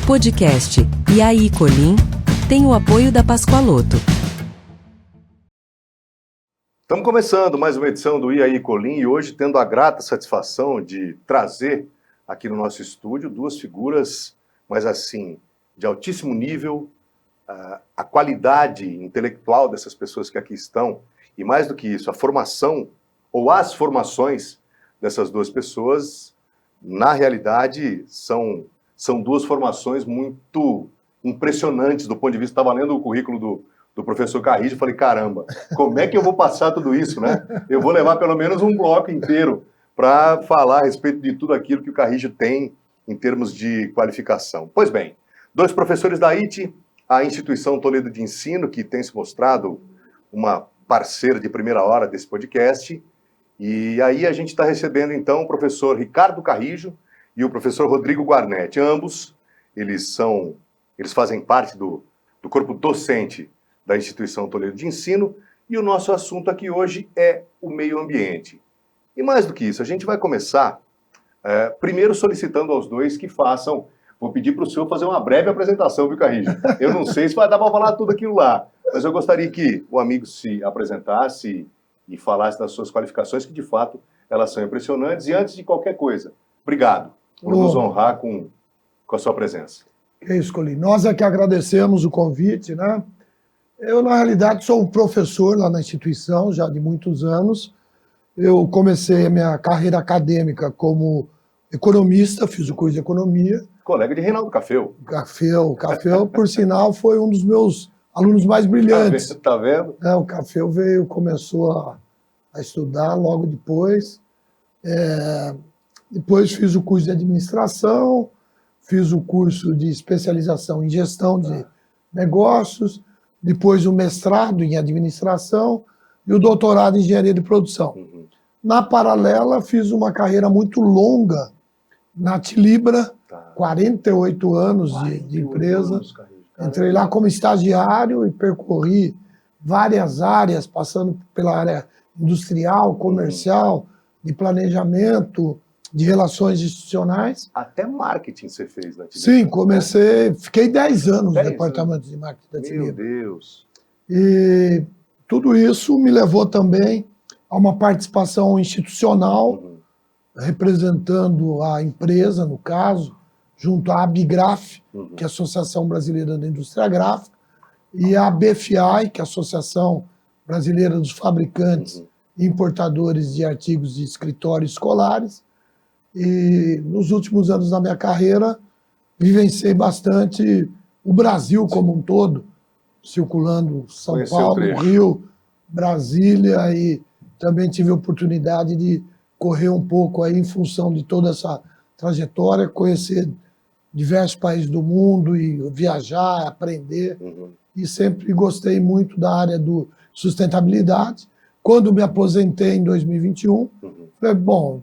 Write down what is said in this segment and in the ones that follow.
podcast E aí, Colim? Tem o apoio da Pascoaloto. Estamos começando mais uma edição do E aí, Colim, e hoje tendo a grata satisfação de trazer aqui no nosso estúdio duas figuras, mas assim, de altíssimo nível, a qualidade intelectual dessas pessoas que aqui estão, e mais do que isso, a formação ou as formações dessas duas pessoas, na realidade, são duas formações muito impressionantes do ponto de vista. Estava lendo o currículo do professor Carrijo e falei, caramba, como é que eu vou passar tudo isso, né? Eu vou levar pelo menos um bloco inteiro para falar a respeito de tudo aquilo que o Carrijo tem em termos de qualificação. Pois bem, dois professores da ITE, a Instituição Toledo de Ensino, que tem se mostrado uma parceira de primeira hora desse podcast, e aí a gente está recebendo então o professor Ricardo Carrijo e o professor Rodrigo Guarnetti. Ambos, eles fazem parte do corpo docente da Instituição Toledo de Ensino, e o nosso assunto aqui hoje é o meio ambiente. E mais do que isso, a gente vai começar primeiro solicitando aos dois que façam, vou pedir para o senhor fazer uma breve apresentação, viu, Carrijo? Eu não sei se vai dar para falar tudo aquilo lá, mas eu gostaria que o amigo se apresentasse e falasse das suas qualificações, que de fato elas são impressionantes. E antes de qualquer coisa, obrigado por nos honrar com a sua presença. É isso, Colim. Nós é que agradecemos o convite, né? Eu, na realidade, sou um professor lá na instituição, já de muitos anos. Eu comecei a minha carreira acadêmica como economista, fiz o curso de economia. Colega de Reinaldo Cafeu. Cafeu, por sinal, foi um dos meus alunos mais brilhantes. Tá vendo? O Cafeu começou a estudar logo depois. Depois fiz o curso de administração, fiz o curso de especialização em gestão de negócios, depois o mestrado em administração e o doutorado em engenharia de produção. Uhum. Na paralela, fiz uma carreira muito longa na Tilibra, 48 anos de empresa. Entrei lá como estagiário e percorri várias áreas, passando pela área industrial, comercial, de planejamento, de relações institucionais. Até marketing você fez na Tilibra. Sim, comecei, fiquei 10 anos no departamento de marketing da Tilibra. Meu Deus! E tudo isso me levou também a uma participação institucional, representando a empresa, no caso, junto à Abigraf, que é a Associação Brasileira da Indústria Gráfica, e a BFI, que é a Associação Brasileira dos Fabricantes e Importadores de Artigos de Escritório Escolares. E nos últimos anos da minha carreira, vivenciei bastante o Brasil como um todo, circulando São Paulo, Rio, Brasília, e também tive a oportunidade de correr um pouco aí em função de toda essa trajetória, conhecer diversos países do mundo e viajar, aprender. E sempre gostei muito da área do sustentabilidade. Quando me aposentei em 2021, falei, bom,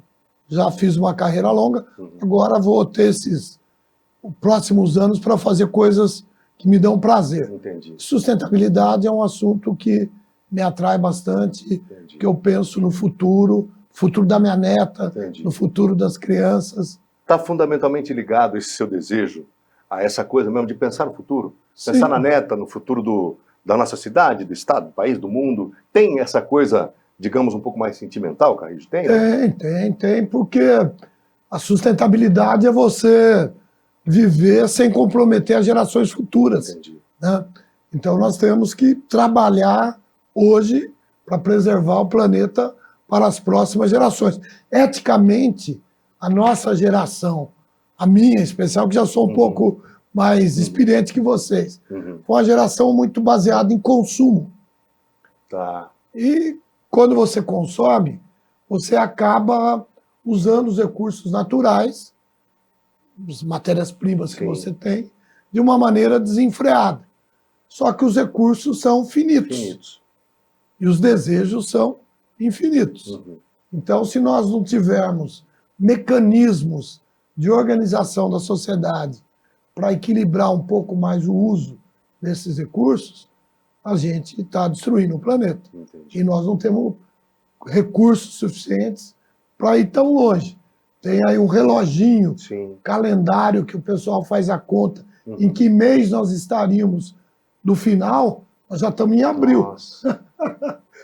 já fiz uma carreira longa, agora vou ter esses próximos anos para fazer coisas que me dão prazer. Entendi. Sustentabilidade é um assunto que me atrai bastante, que eu penso no futuro da minha neta, no futuro das crianças. Está fundamentalmente ligado esse seu desejo a essa coisa mesmo de pensar no futuro? Sim. Pensar na neta, no futuro da nossa cidade, do estado, do país, do mundo? Tem essa coisa, digamos, um pouco mais sentimental, Carrijo? Tem, né? Tem, porque a sustentabilidade é você viver sem comprometer as gerações futuras. Entendi. Né? Então nós temos que trabalhar hoje para preservar o planeta para as próximas gerações. Eticamente, a nossa geração, a minha em especial, que já sou um pouco mais experiente que vocês, foi uma geração muito baseada em consumo. Tá. E quando você consome, você acaba usando os recursos naturais, as matérias-primas que você tem, de uma maneira desenfreada. Só que os recursos são finitos. E os desejos são infinitos. Então, se nós não tivermos mecanismos de organização da sociedade para equilibrar um pouco mais o uso desses recursos, a gente está destruindo o planeta. E nós não temos recursos suficientes para ir tão longe. Tem aí um reloginho, calendário, que o pessoal faz a conta em que mês nós estaríamos do final, nós já estamos em abril. Nossa.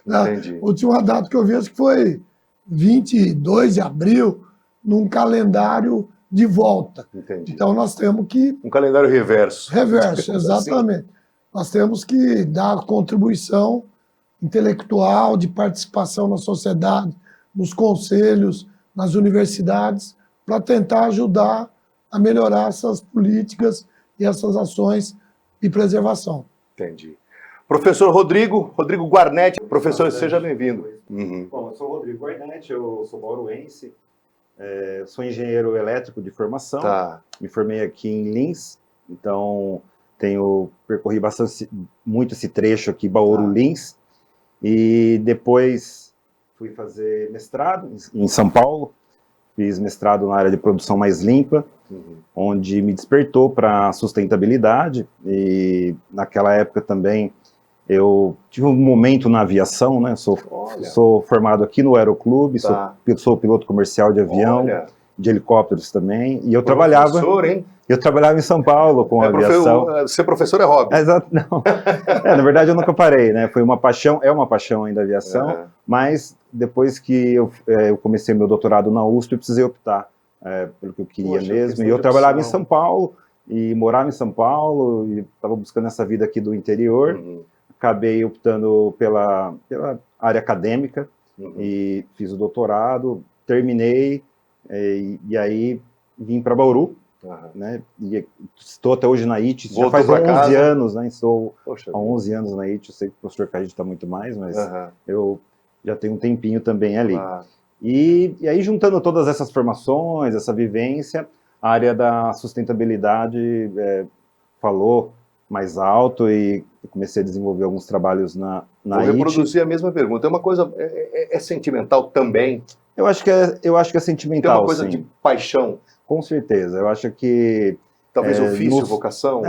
Entendi. A última data que eu vi acho que foi 22 de abril, num calendário de volta. Entendi. Então nós temos que... Um calendário reverso. Reverso, Assim. exatamente. Nós temos que dar contribuição intelectual, de participação na sociedade, nos conselhos, nas universidades, para tentar ajudar a melhorar essas políticas e essas ações de preservação. Entendi. Professor Rodrigo Guarnetti. Professor, seja bem-vindo. Uhum. Bom, eu sou o Rodrigo Guarnetti, eu sou bauruense, sou engenheiro elétrico de formação, Tá. Me formei aqui em Lins, então percorri muito esse trecho aqui, Bauru-Lins, e depois fui fazer mestrado em São Paulo, fiz mestrado na área de produção mais limpa, onde me despertou para a sustentabilidade, e naquela época também eu tive um momento na aviação, né? Sou formado aqui no Aeroclube, Tá. sou piloto comercial de avião, Olha. de helicópteros também, e eu Professor, hein? trabalhava em São Paulo com aviação. Ser professor é hobby. Exato, não. Na verdade eu nunca parei, né? Foi uma paixão, é uma paixão ainda a aviação, mas depois que eu comecei meu doutorado na USP, eu precisei optar pelo que eu queria mesmo, e eu trabalhava em São Paulo, e morava em São Paulo, e estava buscando essa vida aqui do interior, acabei optando pela área acadêmica, e fiz o doutorado, terminei, e aí vim para Bauru, né? E estou até hoje na IT, já faz 11 anos, né? Estou há 11 anos na IT, eu sei que o professor Carrillo está muito mais, mas eu já tenho um tempinho também ali. E aí, juntando todas essas formações, essa vivência, a área da sustentabilidade falou mais alto e comecei a desenvolver alguns trabalhos na Vou IT. reproduzir a mesma pergunta. É uma coisa, é sentimental também? Eu acho que é sentimental, Tem uma coisa sim. de paixão? Com certeza. Eu acho que Talvez ofício, vocação?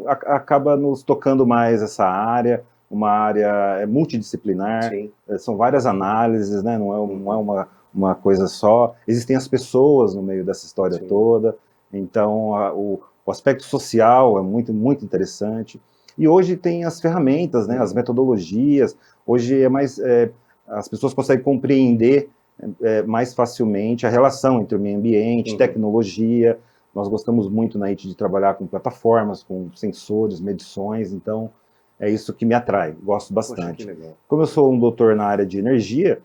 Acaba nos tocando mais essa área, uma área multidisciplinar, Sim. São várias análises, né? Não é uma coisa só. Existem as pessoas no meio dessa história toda, então o aspecto social é muito, muito interessante. E hoje tem as ferramentas, né? As metodologias, hoje as pessoas conseguem compreender mais facilmente a relação entre o meio ambiente, tecnologia. Nós gostamos muito na IT de trabalhar com plataformas, com sensores, medições, então é isso que me atrai, gosto bastante. Poxa, que legal. Como eu sou um doutor na área de energia,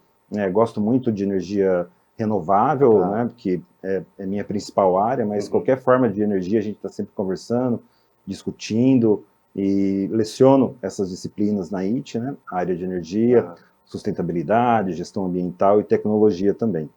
gosto muito de energia renovável, né, que é minha principal área, mas qualquer forma de energia a gente está sempre conversando, discutindo, e leciono essas disciplinas na IT, né, a área de energia, sustentabilidade, gestão ambiental e tecnologia também.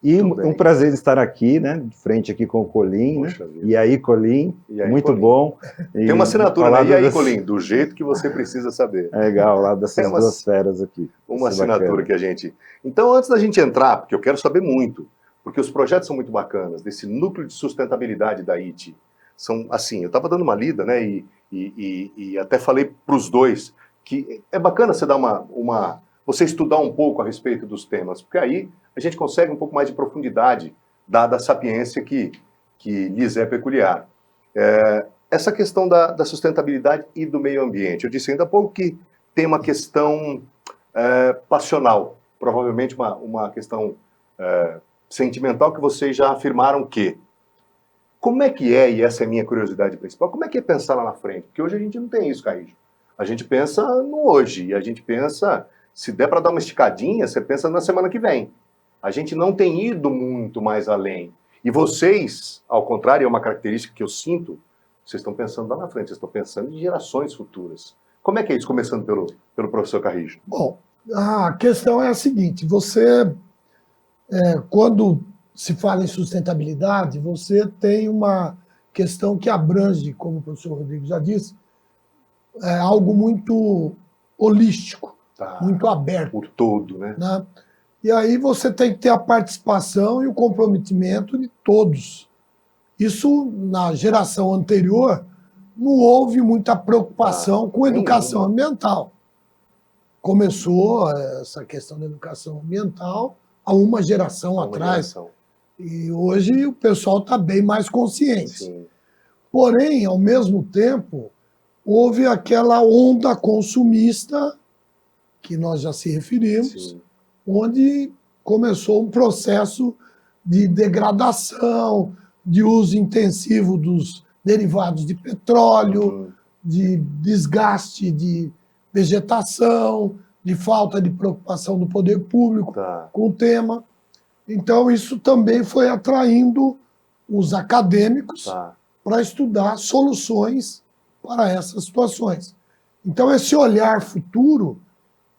E um prazer estar aqui, né, de frente aqui com o Colim, né? E aí, Colim, muito Colim. Bom. Tem uma assinatura, né? E aí, Colim, do jeito que você precisa saber. É legal, lá dessas duas feras aqui. Uma assinatura que a gente... Então, antes da gente entrar, porque eu quero saber muito, porque os projetos são muito bacanas, desse núcleo de sustentabilidade da IT, são, assim, eu estava dando uma lida, né, e até falei para os dois, que é bacana você dar você estudar um pouco a respeito dos temas, porque aí a gente consegue um pouco mais de profundidade, dada a sapiência que lhes é peculiar. Essa questão da sustentabilidade e do meio ambiente, eu disse ainda há pouco que tem uma questão passional, provavelmente uma questão sentimental, que vocês já afirmaram que. Como é que e essa é a minha curiosidade principal, como é que é pensar lá na frente? Porque hoje a gente não tem isso, Carrillo. A gente pensa no hoje, e a gente pensa, se der para dar uma esticadinha, você pensa na semana que vem. A gente não tem ido muito mais além. E vocês, ao contrário, é uma característica que eu sinto, vocês estão pensando lá na frente, vocês estão pensando em gerações futuras. Como é que é isso, começando pelo professor Carrillo? Bom, a questão é a seguinte, quando se fala em sustentabilidade, você tem uma questão que abrange, como o professor Rodrigo já disse, algo muito holístico, muito aberto. O todo, né? E aí você tem que ter a participação e o comprometimento de todos. Isso, na geração anterior, não houve muita preocupação com educação ambiental. Começou essa questão da educação ambiental há uma geração atrás. E hoje o pessoal está bem mais consciente. Sim. Porém, ao mesmo tempo, houve aquela onda consumista, que nós já se referimos, Sim. onde começou um processo de degradação, de uso intensivo dos derivados de petróleo, de desgaste de vegetação, de falta de preocupação do poder público Tá. com o tema. Então, isso também foi atraindo os acadêmicos Tá. para estudar soluções para essas situações. Então, esse olhar futuro,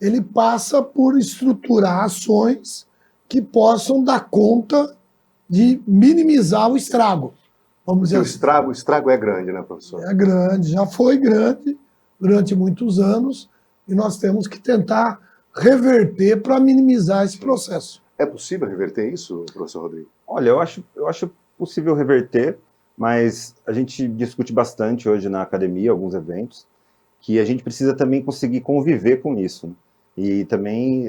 ele passa por estruturar ações que possam dar conta de minimizar o estrago. Vamos dizer O estrago é grande, né, professor? é grande, já foi grande durante muitos anos, e nós temos que tentar reverter para minimizar esse processo. É possível reverter isso, professor Rodrigo? Olha, eu acho possível reverter, mas a gente discute bastante hoje na academia, alguns eventos, que a gente precisa também conseguir conviver com isso, né? E também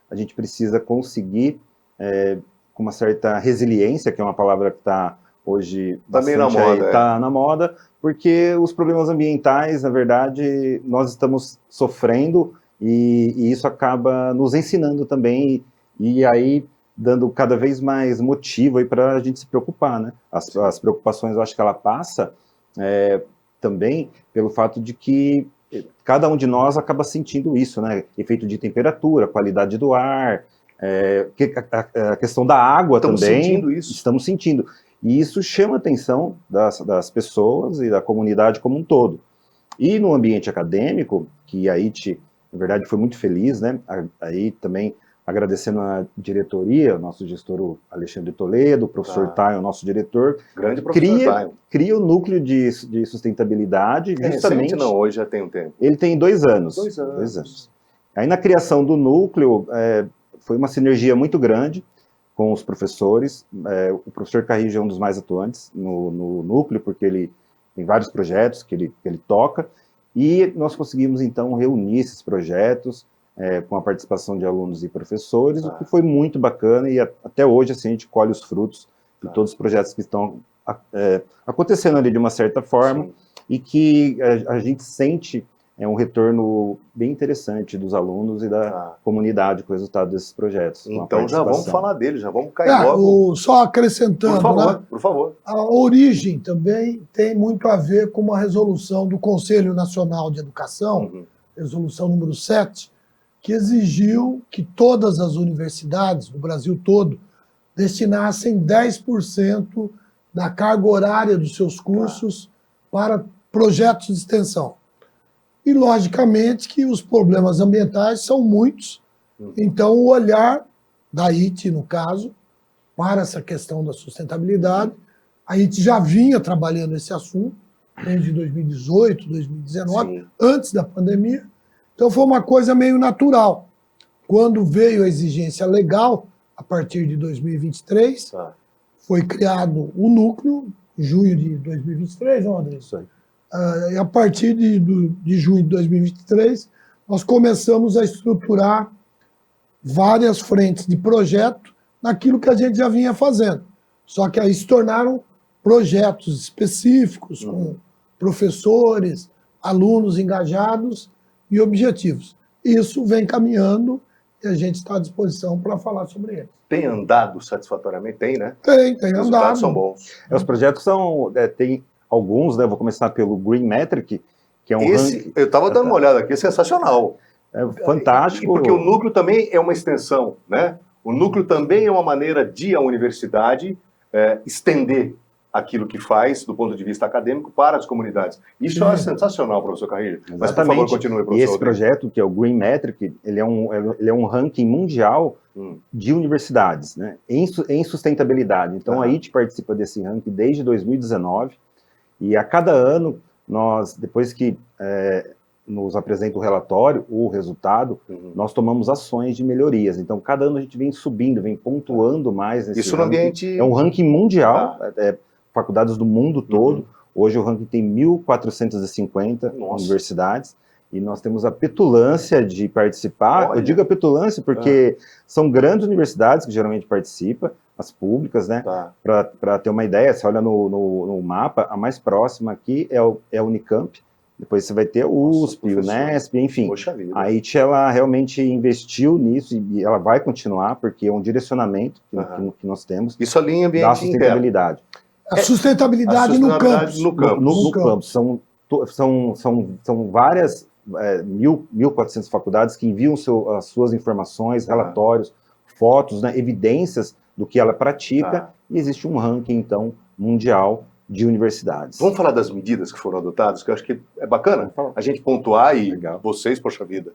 a gente precisa conseguir, com uma certa resiliência, que é uma palavra que está hoje Também bastante na moda, tá na moda, porque os problemas ambientais, na verdade, nós estamos sofrendo e isso acaba nos ensinando também, e aí dando cada vez mais motivo para a gente se preocupar, né? As preocupações, eu acho que ela passa também pelo fato de que cada um de nós acaba sentindo isso, né? Efeito de temperatura, qualidade do ar, a questão da água Estamos também. sentindo isso. Estamos sentindo. E isso chama a atenção das pessoas e da comunidade como um todo. E no ambiente acadêmico, que a IT, na verdade, foi muito feliz, né? Aí também agradecendo a diretoria, o nosso gestor o Alexandre Toledo, o professor Taio, nosso diretor, Grande professor Taio. cria o núcleo de sustentabilidade, justamente... Recente não, hoje já tem um tempo. Ele tem 2 anos. 2 anos. 2 anos. Aí na criação do núcleo, foi uma sinergia muito grande com os professores. O professor Carrijo é um dos mais atuantes no núcleo, porque ele tem vários projetos que ele toca, e nós conseguimos então reunir esses projetos, com a participação de alunos e professores, o que foi muito bacana, e até hoje assim, a gente colhe os frutos de todos os projetos que estão acontecendo ali de uma certa forma. Sim. E que a gente sente um retorno bem interessante dos alunos e da comunidade com o resultado desses projetos. Então já vamos falar dele, já vamos cair logo. Só acrescentando, por favor, né? Por favor. A origem também tem muito a ver com uma resolução do Conselho Nacional de Educação, resolução número 7, que exigiu que todas as universidades, no Brasil todo, destinassem 10% da carga horária dos seus cursos para projetos de extensão. E, logicamente, que os problemas ambientais são muitos, então o olhar da IT, no caso, para essa questão da sustentabilidade, a IT já vinha trabalhando esse assunto desde 2018, 2019, Sim. antes da pandemia. Então foi uma coisa meio natural. Quando veio a exigência legal, a partir de 2023, foi criado o núcleo, em junho de 2023, não, André? Isso aí. E a partir de junho de 2023, nós começamos a estruturar várias frentes de projeto naquilo que a gente já vinha fazendo. Só que aí se tornaram projetos específicos, com professores, alunos engajados e objetivos. Isso vem caminhando e a gente está à disposição para falar sobre ele. Tem andado satisfatoriamente? Tem, né? Tem Os andado. resultados são bons. Os projetos são... tem alguns, né? Vou começar pelo Green Metric, que é um ranking... Eu estava dando uma olhada aqui, é sensacional. É fantástico. Porque o núcleo também é uma extensão, né? O núcleo também é uma maneira de a universidade estender aquilo que faz, do ponto de vista acadêmico, para as comunidades. Isso é sensacional, professor Carrilho. Mas, por favor, continue, professor. E esse projeto, que é o Green Metric, ele é um ranking mundial de universidades, né, em sustentabilidade. Então, a IT participa desse ranking desde 2019, e a cada ano, nós, depois que nos apresenta o relatório, o resultado, nós tomamos ações de melhorias. Então, cada ano a gente vem subindo, vem pontuando mais nesse Isso no ambiente... É um ranking mundial, faculdades do mundo todo. Hoje o ranking tem 1.450 universidades, e nós temos a petulância de participar. Olha. Eu digo a petulância porque são grandes universidades que geralmente participam, as públicas, né? Tá. Para ter uma ideia, você olha no mapa, a mais próxima aqui é a Unicamp, depois você vai ter a USP, o professor. Unesp, enfim. Poxa vida. A IT, ela realmente investiu nisso e ela vai continuar, porque é um direcionamento que nós temos Isso ali em da ambiente interno. sustentabilidade. A sustentabilidade no campus. No campus. No campus. São várias 1.400 faculdades que enviam as suas informações, relatórios, fotos, né, evidências do que ela pratica, e existe um ranking, então, mundial de universidades. Vamos falar das medidas que foram adotadas, que eu acho que é bacana a gente pontuar e vocês, poxa vida.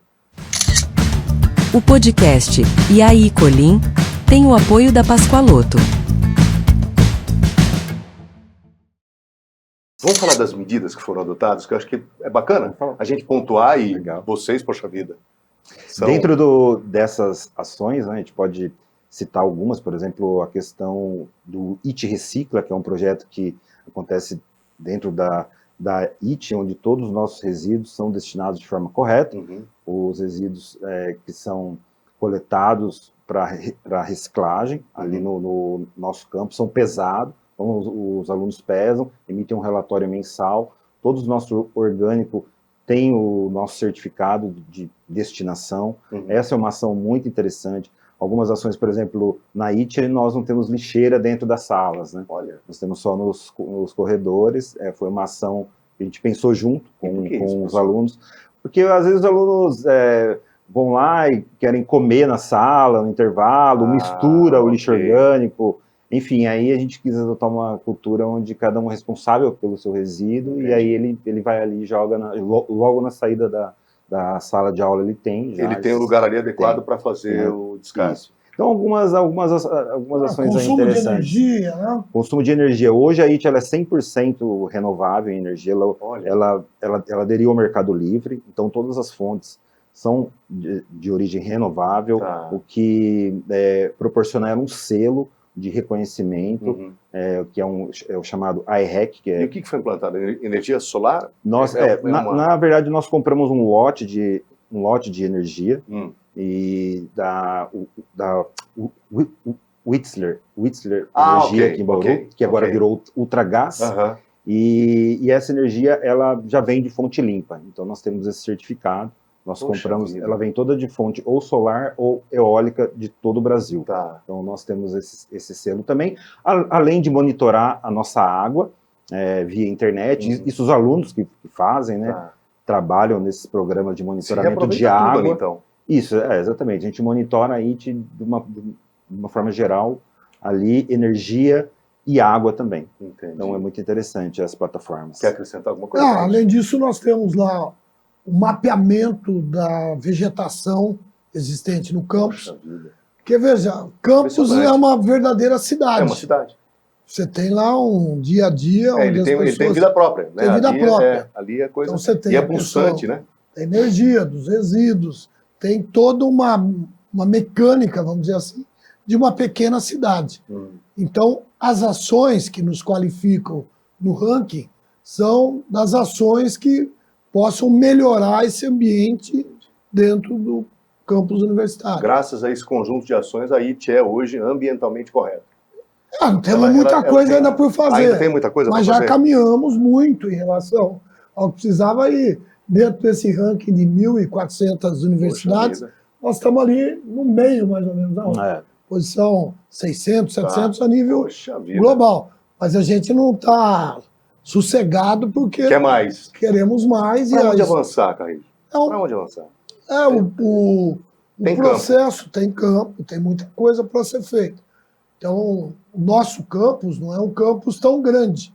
O podcast E aí, Colim tem o apoio da Pascoaloto. Vamos falar das medidas que foram adotadas, que eu acho que é bacana a gente pontuar e vocês, poxa vida. Dentro dessas ações, né, a gente pode citar algumas, por exemplo, a questão do IT Recicla, que é um projeto que acontece dentro da IT, onde todos os nossos resíduos são destinados de forma correta. Os resíduos que são coletados para reciclagem, ali no nosso campo, são pesados. Então, os alunos pesam, emitem um relatório mensal, todos os nossos orgânicos têm o nosso certificado de destinação. Essa é uma ação muito interessante. Algumas ações, por exemplo, na IT, nós não temos lixeira dentro das salas, né? Olha. Nós temos só nos corredores. Foi uma ação que a gente pensou junto com os alunos, porque às vezes os alunos vão lá e querem comer na sala, no intervalo, mistura o lixo orgânico. Enfim, aí a gente quis adotar uma cultura onde cada um é responsável pelo seu resíduo, e aí ele vai ali e joga, logo na saída da sala de aula ele tem. Ele tem um lugar ali adequado para fazer o descarte. Então, algumas ações aí interessantes. Consumo de energia, né? Consumo de energia. Hoje a IT ela é 100% renovável em energia, ela aderiu ao Mercado Livre, então todas as fontes são de origem renovável, o que proporciona ela um selo de reconhecimento, que é o chamado I-REC. E o que foi implantado? Energia solar? Na verdade, nós compramos um lote de energia e da Whistler Energia aqui em Bauru, que agora virou Ultragás, e essa energia ela já vem de fonte limpa, então nós temos esse certificado. Nós compramos, ela vem toda de fonte ou solar ou eólica de todo o Brasil. Então nós temos esse selo também, além de monitorar a nossa água via internet. Isso os alunos que fazem, né, trabalham nesses programas de monitoramento de água. Ali, então. Isso, exatamente. A gente monitora aí de uma forma geral ali energia e água também. Entendi. Então é muito interessante as plataformas. Quer acrescentar alguma coisa? Além disso, nós temos lá o mapeamento da vegetação existente no campus. Porque, veja, campus é uma verdadeira cidade. É uma cidade. Você tem lá um dia a dia onde ele tem vida própria. Né? Tem vida própria. Ali é coisa... Então, você tem e é pulsante, né? Tem energia dos resíduos, tem toda uma mecânica, vamos dizer assim, de uma pequena cidade. Então, as ações que nos qualificam no ranking são das ações que possam melhorar esse ambiente dentro do campus universitário. Graças a esse conjunto de ações, a IT é hoje ambientalmente correta. Temos muita coisa ainda por fazer. Ainda tem muita coisa mas para fazer. Já caminhamos muito em relação ao que precisava ir. Dentro desse ranking de 1.400 universidades, nós estamos ali no meio, mais ou menos, posição 600, 700 a nível global. Mas a gente não está sossegado porque quer mais. Queremos mais. Para onde avançar, Carrilho? Para onde avançar? O processo tem campo, tem muita coisa para ser feita. Então, o nosso campus não é um campus tão grande,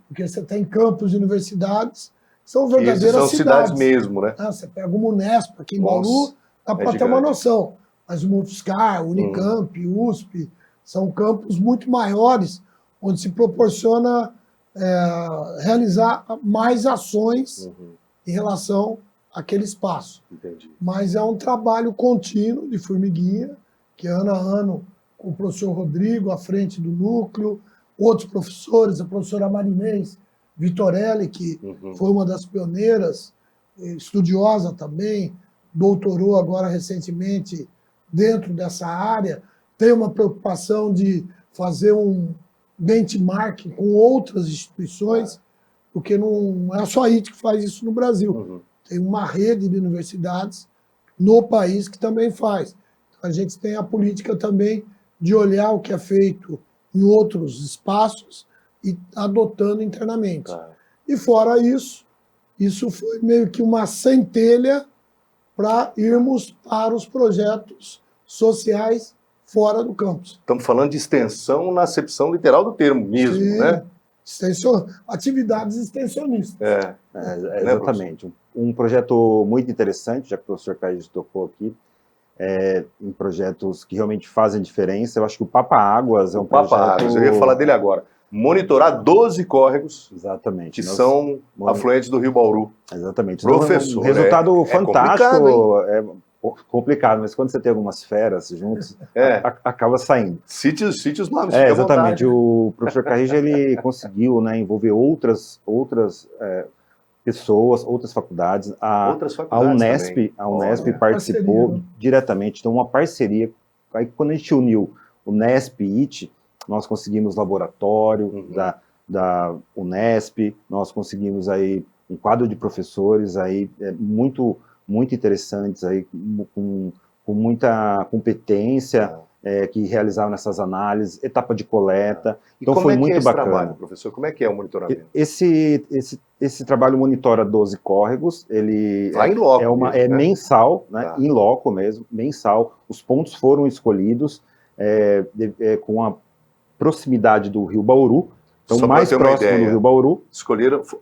porque você tem campos de universidades que são verdadeiras cidades mesmo, né? Você pega o Unesp aqui em Bauru, dá para ter uma noção. Mas o UFSCar, Unicamp, USP, são campos muito maiores, onde se proporciona realizar mais ações em relação àquele espaço. Entendi. Mas é um trabalho contínuo de formiguinha, que ano a ano, com o professor Rodrigo à frente do núcleo, outros professores, a professora Marinês Vitorelli, que foi uma das pioneiras estudiosa também, doutorou agora recentemente dentro dessa área, tem uma preocupação de fazer um benchmark com outras instituições, porque não é só a IT que faz isso no Brasil. Tem uma rede de universidades no país que também faz. A gente tem a política também de olhar o que é feito em outros espaços e adotando internamente. E fora isso, isso foi meio que uma centelha para irmos para os projetos sociais fora do campus. Estamos falando de extensão na acepção literal do termo mesmo, Sim, né? atividades extensionistas. Exatamente. Um projeto muito interessante, já que o professor Caio tocou aqui, em projetos que realmente fazem diferença. Eu acho que o Papa Águas é um projeto... Papa Águas, eu ia falar dele agora. Monitorar 12 córregos Exatamente. que são afluentes do Rio Bauru. Exatamente. Professor, um resultado fantástico. É complicado, mas quando você tem algumas feras juntos, acaba saindo. Sítios nomes. Exatamente. O professor Carrija, ele conseguiu, né, envolver outras pessoas, outras faculdades. A Unesp participou diretamente. Então, uma parceria. Aí, quando a gente uniu Unesp e IT, nós conseguimos laboratório da Unesp, nós conseguimos aí um quadro de professores aí muito interessantes, aí, com muita competência, que realizavam essas análises, etapa de coleta. Então foi muito bacana. Trabalho, professor? Como é que é o monitoramento? Esse trabalho monitora 12 córregos, ele em loco mesmo, mensal, né, em loco mesmo, mensal. Os pontos foram escolhidos com a proximidade do Rio Bauru, então mais próximo do Rio Bauru.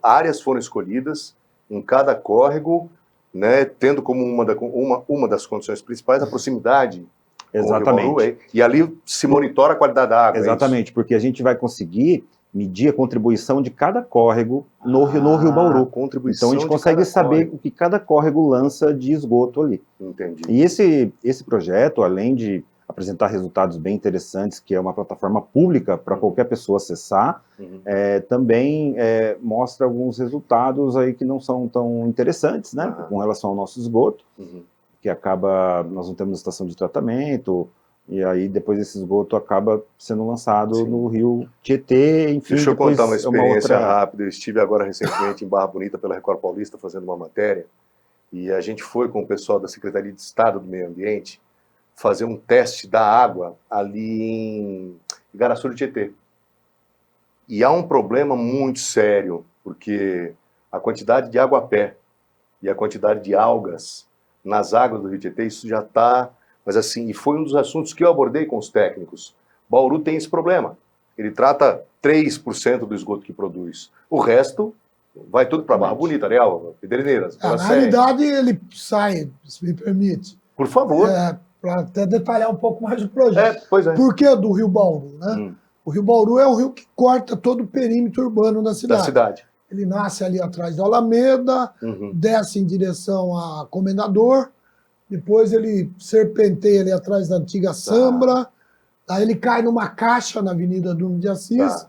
Áreas foram escolhidas em cada córrego, né, tendo como uma das condições principais a proximidade. Exatamente. Com o Rio Bauru, e ali se monitora a qualidade da água. Exatamente, porque a gente vai conseguir medir a contribuição de cada córrego no Rio Bauru. Então a gente consegue saber o que cada córrego lança de esgoto ali. Entendi. E esse projeto, além de apresentar resultados bem interessantes, que é uma plataforma pública para qualquer pessoa acessar, também mostra alguns resultados aí que não são tão interessantes, né, com relação ao nosso esgoto, que nós não temos estação de tratamento, e aí depois esse esgoto acaba sendo lançado no rio Tietê, enfim. Deixa eu contar uma experiência rápida. Eu estive agora recentemente em Barra Bonita pela Record Paulista fazendo uma matéria, e a gente foi com o pessoal da Secretaria de Estado do Meio Ambiente fazer um teste da água ali em Igaraçu do Tietê. E há um problema muito sério, porque a quantidade de água-pé e a quantidade de algas nas águas do Rio Tietê, isso já está... Mas assim, e foi um dos assuntos que eu abordei com os técnicos. Bauru tem esse problema. Ele trata 3% do esgoto que produz. O resto vai tudo para Barra Bonita, Areal, Pederneiras. Na realidade, ele sai, se me permite. Por favor. Para até detalhar um pouco mais o projeto. Pois é. Por que do Rio Bauru? Né? O Rio Bauru é o rio que corta todo o perímetro urbano da cidade. Ele nasce ali atrás da Alameda, desce em direção a Comendador, depois ele serpenteia ali atrás da antiga Sambra, aí ele cai numa caixa na Avenida Duque de Assis,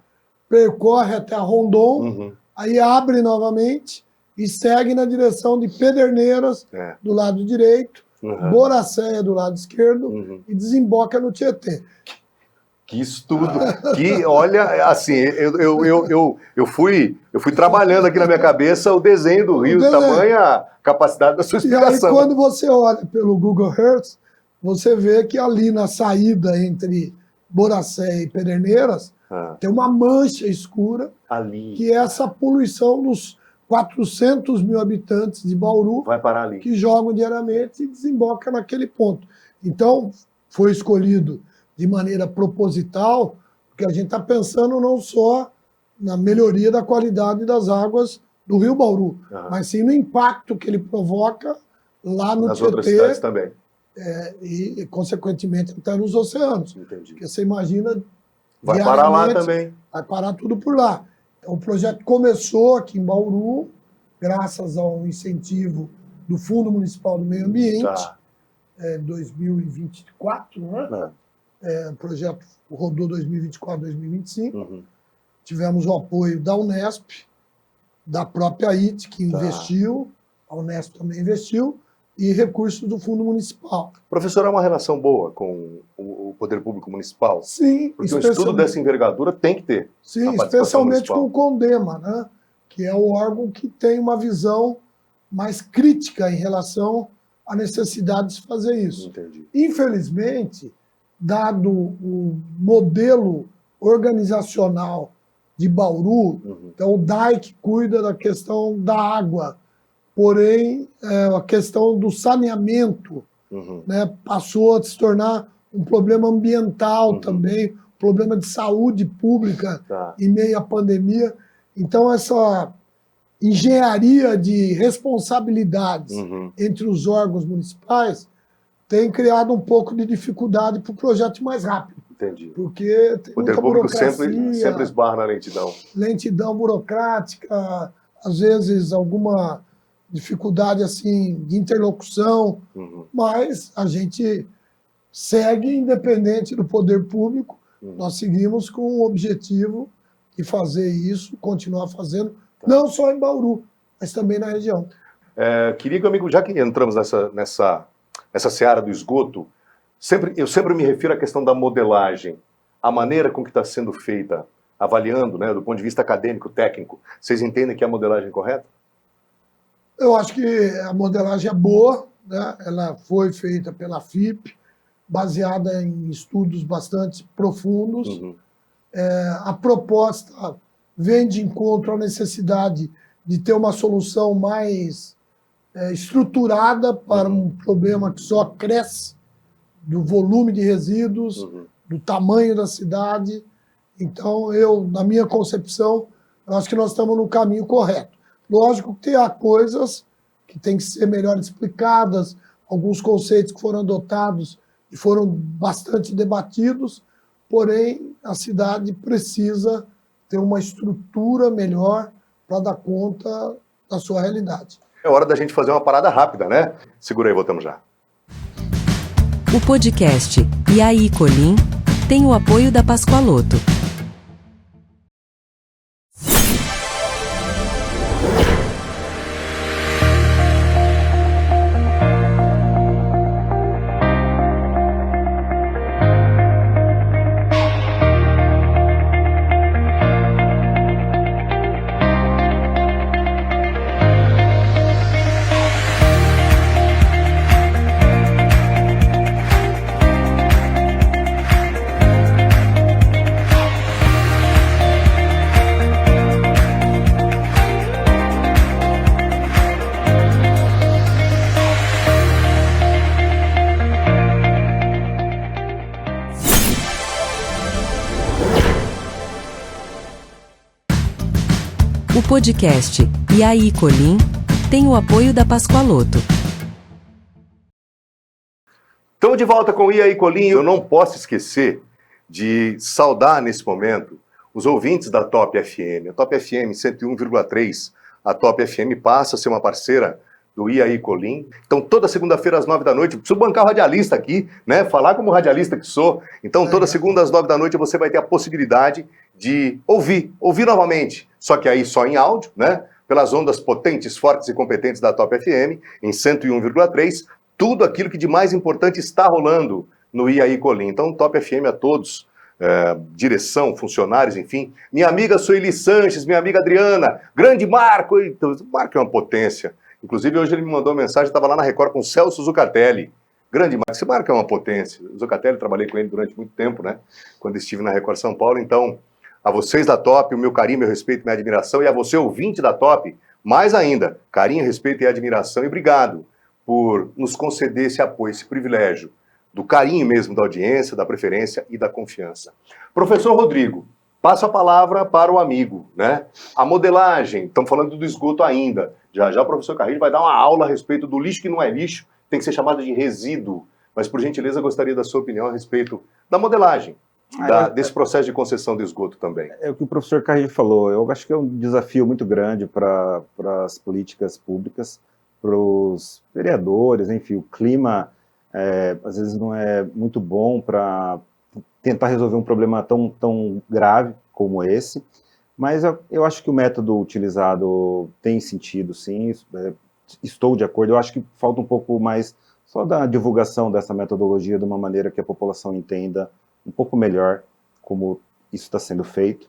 percorre até a Rondon, aí abre novamente e segue na direção de Pederneiras, do lado direito, Boracéia do lado esquerdo, e desemboca no Tietê. Que estudo, que olha, assim, eu fui trabalhando aqui na minha cabeça o desenho do rio, tamanha capacidade da sua explicação. E aí, quando você olha pelo Google Earth, você vê que ali na saída entre Boracéia e Pederneiras, tem uma mancha escura, que é essa poluição dos 400 mil habitantes de Bauru, vai parar ali, que jogam diariamente e desemboca naquele ponto. Então, foi escolhido de maneira proposital, porque a gente está pensando não só na melhoria da qualidade das águas do Rio Bauru, mas sim no impacto que ele provoca lá no nas Tietê, outras cidades também. E, consequentemente, até nos oceanos. Entendi. Porque você imagina... Vai parar lá também. Vai parar tudo por lá. Então, o projeto começou aqui em Bauru, graças ao incentivo do Fundo Municipal do Meio Ambiente, 2024, né? O projeto rodou 2024, 2025. Tivemos o apoio da Unesp, da própria IT, que investiu a Unesp também investiu, e recursos do Fundo Municipal. Professor, é uma relação boa com o poder público municipal? Sim, Porque um estudo dessa envergadura tem que ter. Sim, especialmente com o CONDEMA, né? Que é o órgão que tem uma visão mais crítica em relação à necessidade de fazer isso. Entendi. Infelizmente, dado o modelo organizacional de Bauru, então o DAIC cuida da questão da água, porém a questão do saneamento né, passou a se tornar um problema ambiental também, problema de saúde pública em meio à pandemia. Então essa engenharia de responsabilidades entre os órgãos municipais tem criado um pouco de dificuldade para o projeto ir mais rápido. Entendi. Porque tem o poder público sempre esbarra na lentidão. Lentidão burocrática, às vezes alguma dificuldade assim de interlocução, mas a gente segue independente do poder público. Nós seguimos com o objetivo de fazer isso, continuar fazendo, não só em Bauru, mas também na região. Queria que, amigo, já que entramos nessa seara do esgoto, eu sempre me refiro à questão da modelagem, a maneira com que está sendo feita, avaliando, né, do ponto de vista acadêmico, técnico. Vocês entendem que é a modelagem correta? Eu acho que a modelagem é boa, né? Ela foi feita pela FIP, baseada em estudos bastante profundos. A proposta vem de encontro à necessidade de ter uma solução mais estruturada para um problema que só cresce, do volume de resíduos, do tamanho da cidade. Então, na minha concepção, eu acho que nós estamos no caminho correto. Lógico que há coisas que têm que ser melhor explicadas, alguns conceitos que foram adotados e foram bastante debatidos, porém, a cidade precisa ter uma estrutura melhor para dar conta da sua realidade. É hora da gente fazer uma parada rápida, né? Segura aí, voltamos já. O podcast E aí, Colim tem o apoio da Pascoaloto. O podcast E aí, Colim tem o apoio da Pascoaloto. Estamos de volta com o E aí, Colim. Eu não posso esquecer de saudar nesse momento os ouvintes da Top FM. A Top FM 101,3. A Top FM passa a ser uma parceira do E aí, Colim. Então, toda segunda-feira às 9 da noite, preciso bancar o radialista aqui, né? Falar como radialista que sou. Então, toda segunda às 9 da noite você vai ter a possibilidade de ouvir novamente. Só que aí só em áudio, né? Pelas ondas potentes, fortes e competentes da Top FM, em 101,3, tudo aquilo que de mais importante está rolando no E aí, Colim. Então, Top FM a todos, direção, funcionários, enfim. Minha amiga Sueli Sanches, minha amiga Adriana, grande Marco. O Marco é uma potência. Inclusive, hoje ele me mandou uma mensagem, estava lá na Record com o Celso Zucatelli. Grande Marco. Esse Marco é uma potência. O Zucatelli, trabalhei com ele durante muito tempo, né? Quando estive na Record São Paulo. Então, a vocês da Top, o meu carinho, meu respeito, minha admiração. E a você, ouvinte da Top, mais ainda, carinho, respeito e admiração. E obrigado por nos conceder esse apoio, esse privilégio, do carinho mesmo da audiência, da preferência e da confiança. Professor Rodrigo, passo a palavra para o amigo, né? A modelagem, estamos falando do esgoto ainda. Já o professor Carrilho vai dar uma aula a respeito do lixo que não é lixo, tem que ser chamado de resíduo. Mas, por gentileza, eu gostaria da sua opinião a respeito da modelagem, desse processo de concessão do esgoto também. É o que o professor Carrilho falou. Eu acho que é um desafio muito grande para as políticas públicas, para os vereadores, enfim, o clima às vezes não é muito bom para tentar resolver um problema tão grave como esse, mas eu acho que o método utilizado tem sentido, sim. estou de acordo. Eu acho que falta um pouco mais só da divulgação dessa metodologia de uma maneira que a população entenda um pouco melhor como isso está sendo feito.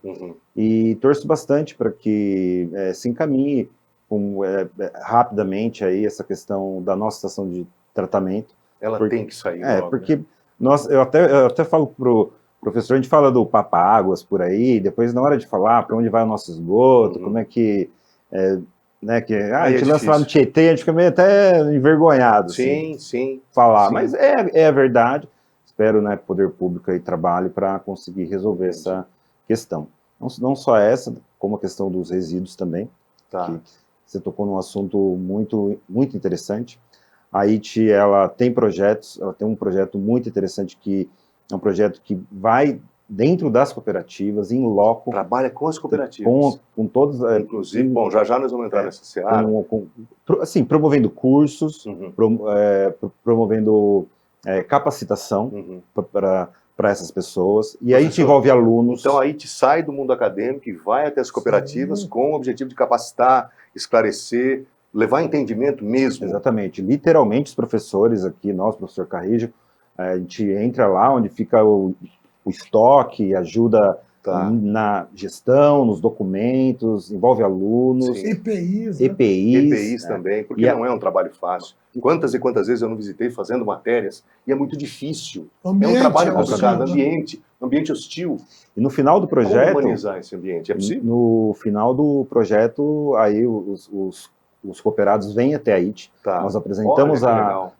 E torço bastante para que se encaminhe rapidamente aí essa questão da nossa estação de tratamento. Ela tem que sair logo, porque né? eu até falo pro professor, a gente fala do papa-águas por aí, depois na hora de falar para onde vai o nosso esgoto, como é que... né, a gente lança lá no Tietê, a gente fica meio até envergonhado. Sim, falar, mas é a verdade. Espero, né, que o poder público aí trabalhe para conseguir resolver essa questão. Não só essa, como a questão dos resíduos também, que você tocou num assunto muito, muito interessante. A ITI, ela tem projetos, ela tem um projeto muito interessante, que é um projeto que vai dentro das cooperativas, em loco. Trabalha com as cooperativas. Com todos... Inclusive, bom, já nós vamos entrar nessa seara. Assim, promovendo cursos, promovendo capacitação para essas pessoas. E aí a gente envolve alunos. Então a IT sai do mundo acadêmico e vai até as cooperativas com o objetivo de capacitar, esclarecer, levar entendimento mesmo. Exatamente. Literalmente, os professores aqui, nós, professor Carrijo, a gente entra lá onde fica o estoque, ajuda na gestão, nos documentos, envolve alunos. EPIs também, porque não é um trabalho fácil. Quantas e quantas vezes eu não visitei fazendo matérias, e é muito difícil. É um trabalho complicado, ambiente hostil. E no final do projeto... Como humanizar esse ambiente? É possível? No final do projeto, aí os cooperados vêm até a IT, nós apresentamos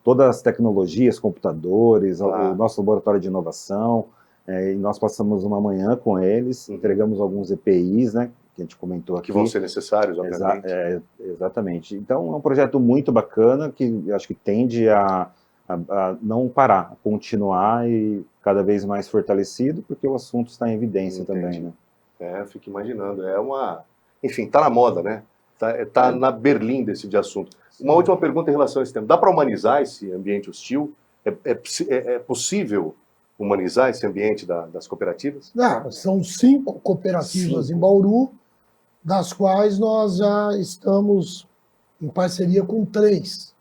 todas as tecnologias, computadores, o nosso laboratório de inovação, e nós passamos uma manhã com eles, entregamos alguns EPIs, né, que a gente comentou aqui. Que vão ser necessários, obviamente. Exatamente. Então, é um projeto muito bacana, que eu acho que tende a não parar, a continuar e cada vez mais fortalecido, porque o assunto está em evidência também, né? Fico imaginando. Enfim, está na moda, né? Está na Berlim desse assunto. Uma última pergunta em relação a esse tema. Dá para humanizar esse ambiente hostil? É possível humanizar esse ambiente das cooperativas? São 5 cooperativas em Bauru, das quais nós já estamos em parceria com 3.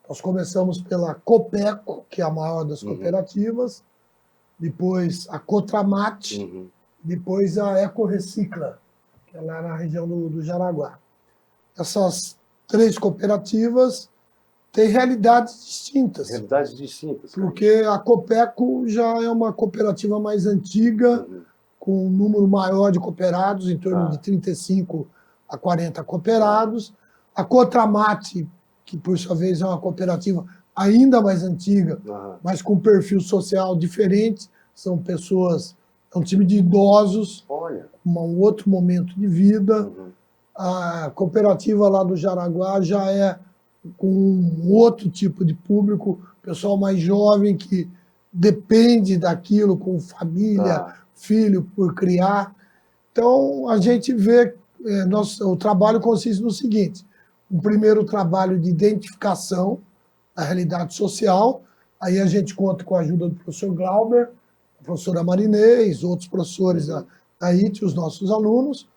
Nós começamos pela Copeco, que é a maior das cooperativas, depois a Cotramate, depois a Ecorecicla, que é lá na região do Jaraguá. Essas 3 cooperativas têm realidades distintas. Porque a Copeco já é uma cooperativa mais antiga, com um número maior de cooperados, em torno de 35 a 40 cooperados. A Cotramate, que por sua vez é uma cooperativa ainda mais antiga, mas com perfil social diferente, são pessoas, é um time de idosos, um outro momento de vida. A cooperativa lá do Jaraguá já é com um outro tipo de público, pessoal mais jovem que depende daquilo, com família, filho por criar. Então, a gente vê, o trabalho consiste no seguinte: um primeiro trabalho de identificação da realidade social, aí a gente conta com a ajuda do professor Glauber, a professora Marinês, outros professores da IT, os nossos alunos,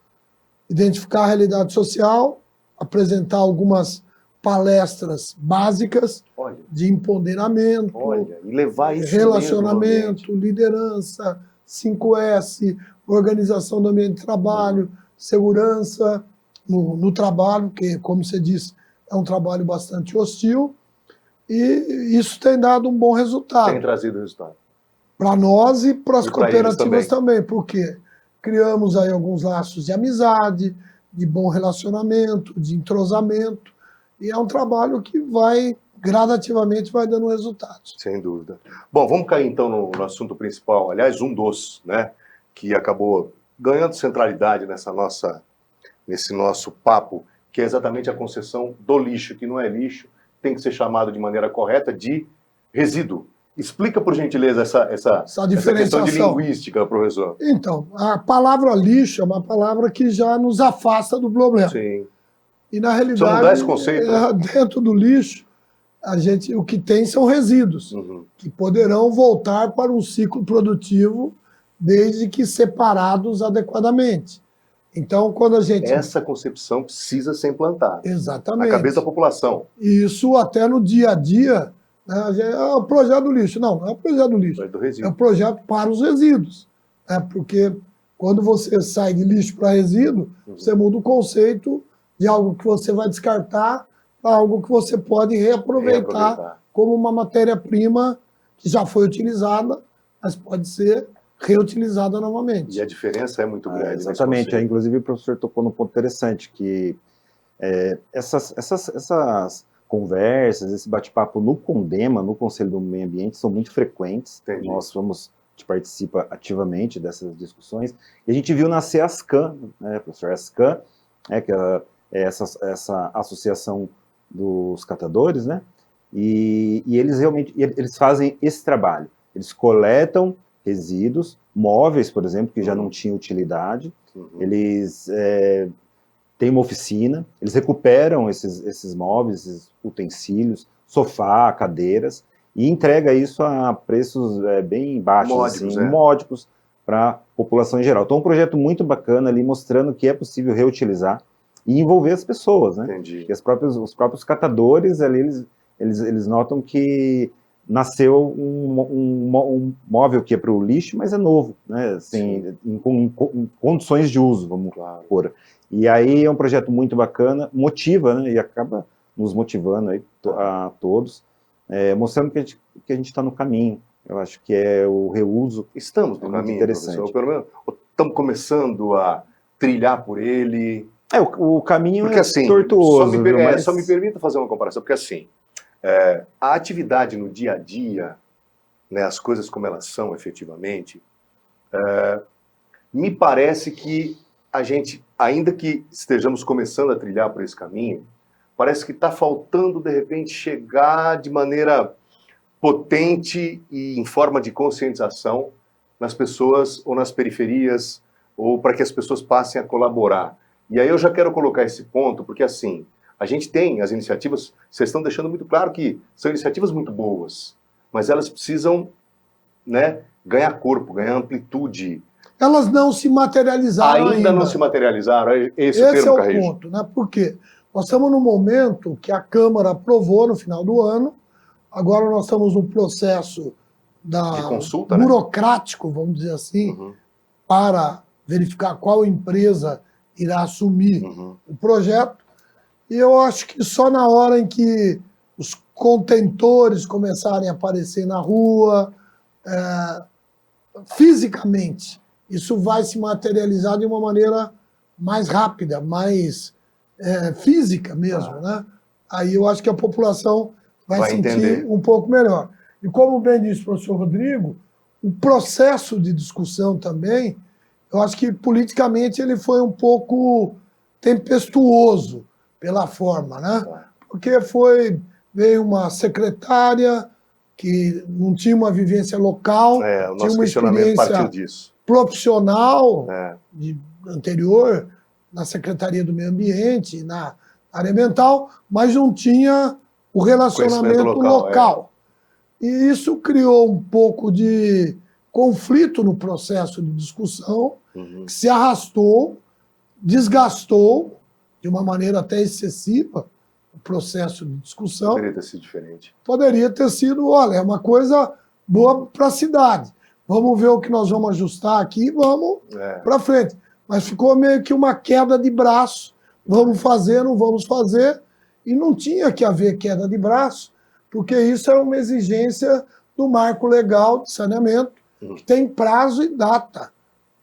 identificar a realidade social, apresentar algumas palestras básicas de empoderamento, e levar isso relacionamento, liderança, 5S, organização do ambiente de trabalho, segurança no trabalho, que, como você disse, é um trabalho bastante hostil, e isso tem dado um bom resultado. Tem trazido resultado. Para nós e para as cooperativas também, porque criamos aí alguns laços de amizade, de bom relacionamento, de entrosamento, e é um trabalho que gradativamente vai dando resultados. Sem dúvida. Bom, vamos cair então no assunto principal, aliás, um dos, né, que acabou ganhando centralidade nesse nosso papo, que é exatamente a concessão do lixo, que não é lixo, tem que ser chamado de maneira correta de resíduo. Explica, por gentileza, essa questão de linguística, professor. Então, a palavra lixo é uma palavra que já nos afasta do problema. Sim. E, na realidade, só mudar esse conceito, dentro do lixo, o que tem são resíduos, que poderão voltar para um ciclo produtivo desde que separados adequadamente. Então, quando a gente... Essa concepção precisa ser implantada Exatamente. na cabeça da população. Isso até no dia a dia, né, é o projeto do lixo. Não é o projeto do lixo, Do é resíduo. o projeto para os resíduos. Né, porque quando você sai de lixo para resíduo, você muda o conceito de algo que você vai descartar para algo que você pode reaproveitar como uma matéria-prima que já foi utilizada, mas pode ser reutilizada novamente. E a diferença é muito grande. Exatamente. Inclusive, o professor tocou num ponto interessante, que essas conversas, esse bate-papo no CONDEMA, no Conselho do Meio Ambiente, são muito frequentes. Entendi. Nós somos, a gente participa ativamente dessas discussões. E a gente viu nascer a ASCAM, né, professor? A ASCAM, que é essa associação dos catadores, né? E eles realmente eles fazem esse trabalho. Eles coletam resíduos móveis, por exemplo, que já não tinham utilidade. Eles têm uma oficina, eles recuperam esses móveis, esses utensílios, sofá, cadeiras, e entrega isso a preços bem baixos, módicos, assim, módicos para a população em geral. Então, um projeto muito bacana ali, mostrando que é possível reutilizar e envolver as pessoas, né? Entendi. Que os próprios catadores ali, eles notam que nasceu um móvel que é para o lixo, mas é novo, né? Assim, em condições de uso, vamos pôr. E aí é um projeto muito bacana, motiva, né? E acaba nos motivando aí, a todos, mostrando que a gente está no caminho. Eu acho que é o reuso. Estamos no caminho, professor. Pelo menos estamos começando a trilhar por ele. O caminho porque, assim, tortuoso. Só me permita fazer uma comparação, porque assim, a atividade no dia a dia, né, as coisas como elas são efetivamente, me parece que a gente, ainda que estejamos começando a trilhar por esse caminho, parece que está faltando, de repente, chegar de maneira potente e em forma de conscientização nas pessoas ou nas periferias, ou para que as pessoas passem a colaborar. E aí eu já quero colocar esse ponto, porque assim, a gente tem as iniciativas, vocês estão deixando muito claro que são iniciativas muito boas, mas elas precisam, né, ganhar corpo, ganhar amplitude. Elas não se materializaram ainda. Não se materializaram, esse é o Carrejo. ponto, né? Por quê? Nós estamos num momento que a Câmara aprovou no final do ano, agora nós estamos num processo de consulta, burocrático, né? Vamos dizer assim, para verificar qual empresa irá assumir o projeto. E eu acho que só na hora em que os contentores começarem a aparecer na rua, fisicamente, isso vai se materializar de uma maneira mais rápida, mais física mesmo, né? Aí eu acho que a população vai sentir entender um pouco melhor. E como bem disse o professor Rodrigo, o processo de discussão também, eu acho que politicamente ele foi um pouco tempestuoso pela forma, né? Porque veio uma secretária que não tinha uma vivência local, o nosso tinha uma questionamento partiu experiência disso. Profissional anterior na Secretaria do Meio Ambiente, na área ambiental, mas não tinha o relacionamento local. E isso criou um pouco de conflito no processo de discussão, que se arrastou, desgastou de uma maneira até excessiva o processo de discussão. Poderia ter sido diferente. Poderia ter sido, olha, é uma coisa boa para a cidade. Vamos ver o que nós vamos ajustar aqui e vamos para frente. Mas ficou meio que uma queda de braço. Vamos fazer, não vamos fazer. E não tinha que haver queda de braço, porque isso é uma exigência do marco legal de saneamento, que tem prazo e data.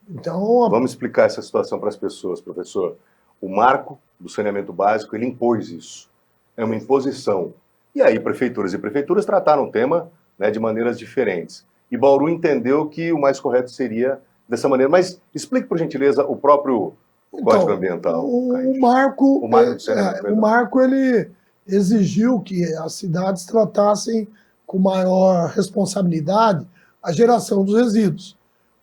Então, vamos explicar essa situação para as pessoas, professor. O marco do saneamento básico, ele impôs isso. É uma imposição. E aí, prefeituras e prefeituras trataram o tema, né, de maneiras diferentes. E Bauru entendeu que o mais correto seria dessa maneira. Mas explique, por gentileza, o próprio Código Ambiental. O marco ele exigiu que as cidades tratassem com maior responsabilidade a geração dos resíduos.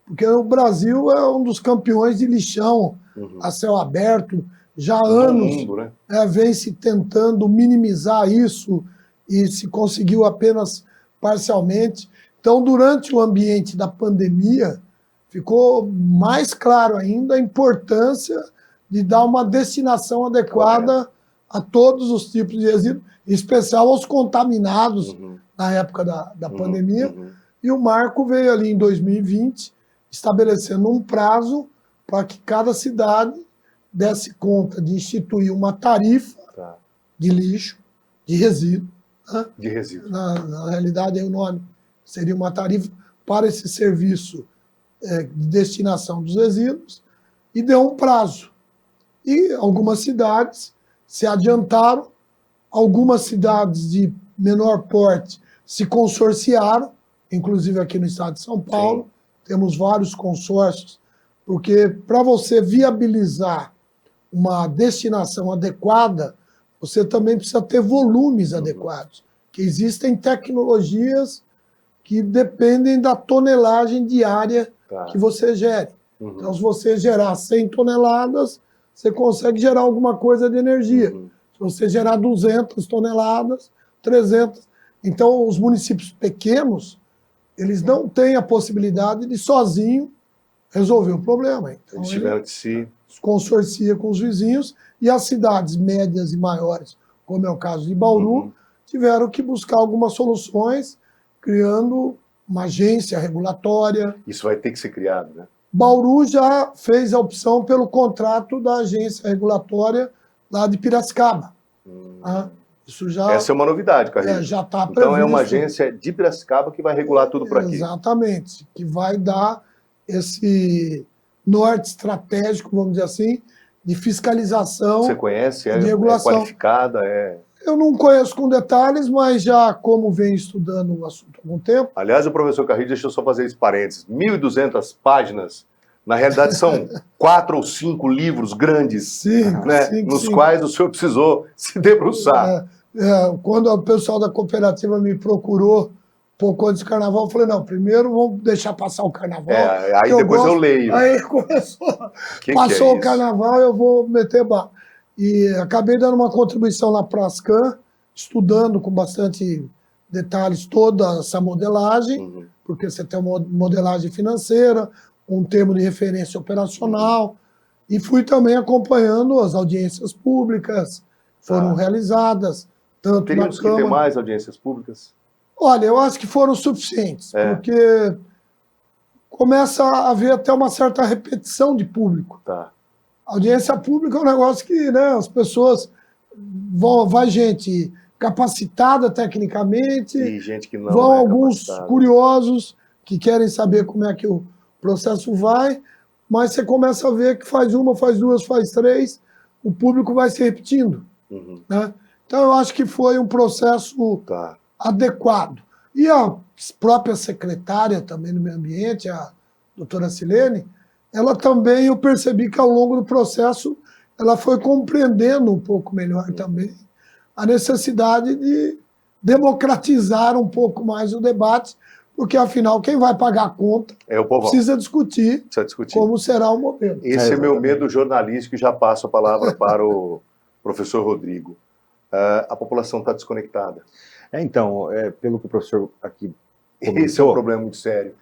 Porque o Brasil é um dos campeões de lixão a céu aberto. Já há anos mundo, né? Vem se tentando minimizar isso e se conseguiu apenas parcialmente. Então, durante o ambiente da pandemia, ficou mais claro ainda a importância de dar uma destinação adequada a todos os tipos de resíduos, em especial aos contaminados na época da pandemia. E o marco veio ali em 2020, estabelecendo um prazo para que cada cidade desse conta de instituir uma tarifa de lixo, de resíduo. Né? De resíduo. Na realidade, aí o nome seria uma tarifa para esse serviço de destinação dos resíduos, e deu um prazo. E algumas cidades se adiantaram, algumas cidades de menor porte se consorciaram, inclusive aqui no estado de São Paulo. Sim. Temos vários consórcios, porque para você viabilizar uma destinação adequada, você também precisa ter volumes adequados, que existem tecnologias que dependem da tonelagem diária que você gere. Então, se você gerar 100 toneladas, você consegue gerar alguma coisa de energia. Se você gerar 200 toneladas, 300. Então, os municípios pequenos, eles não têm a possibilidade de sozinho resolver o problema. Então, eles tiveram que se consorcia com os vizinhos, e as cidades médias e maiores, como é o caso de Bauru, tiveram que buscar algumas soluções, criando uma agência regulatória. Isso vai ter que ser criado, né? Bauru já fez a opção pelo contrato da agência regulatória lá de Piracicaba. Isso já, essa é uma novidade, Carrilho. Já está previsto. Então é uma agência de Piracicaba que vai regular tudo por aqui. Exatamente, que vai dar esse norte estratégico, vamos dizer assim, de fiscalização. Você conhece? De regulação. É qualificada? Eu não conheço com detalhes, mas já como venho estudando o assunto há algum tempo. Aliás, o professor Carrilho, deixa eu só fazer esse parênteses, 1.200 páginas, na realidade são 4 ou 5 livros grandes, né, nos quais o senhor precisou se debruçar. Quando o pessoal da cooperativa me procurou pouco antes do carnaval, eu falei, não, primeiro vamos deixar passar o carnaval. Aí depois eu leio. Aí começou, passou o carnaval, eu vou meter barra. E acabei dando uma contribuição na Brascan, estudando com bastante detalhes toda essa modelagem, porque você tem uma modelagem financeira, um termo de referência operacional, e fui também acompanhando as audiências públicas, foram realizadas, tanto Teríamos na Câmara... que ter mais audiências públicas? Olha, eu acho que foram suficientes, porque começa a haver até uma certa repetição de público. Audiência pública é um negócio que, né, as pessoas vai gente capacitada tecnicamente, e gente que não vão alguns curiosos que querem saber como é que o processo vai, mas você começa a ver que faz uma, faz duas, faz três, o público vai se repetindo. Né? Então eu acho que foi um processo adequado. E a própria secretária também do meio ambiente, a doutora Silene, ela também, eu percebi que ao longo do processo, ela foi compreendendo um pouco melhor também a necessidade de democratizar um pouco mais o debate, porque afinal quem vai pagar a conta precisa discutir como será o modelo. Esse é meu medo jornalístico, e já passo a palavra para o professor Rodrigo. A população está desconectada. Então, pelo que o professor aqui comentou, esse é um problema muito sério.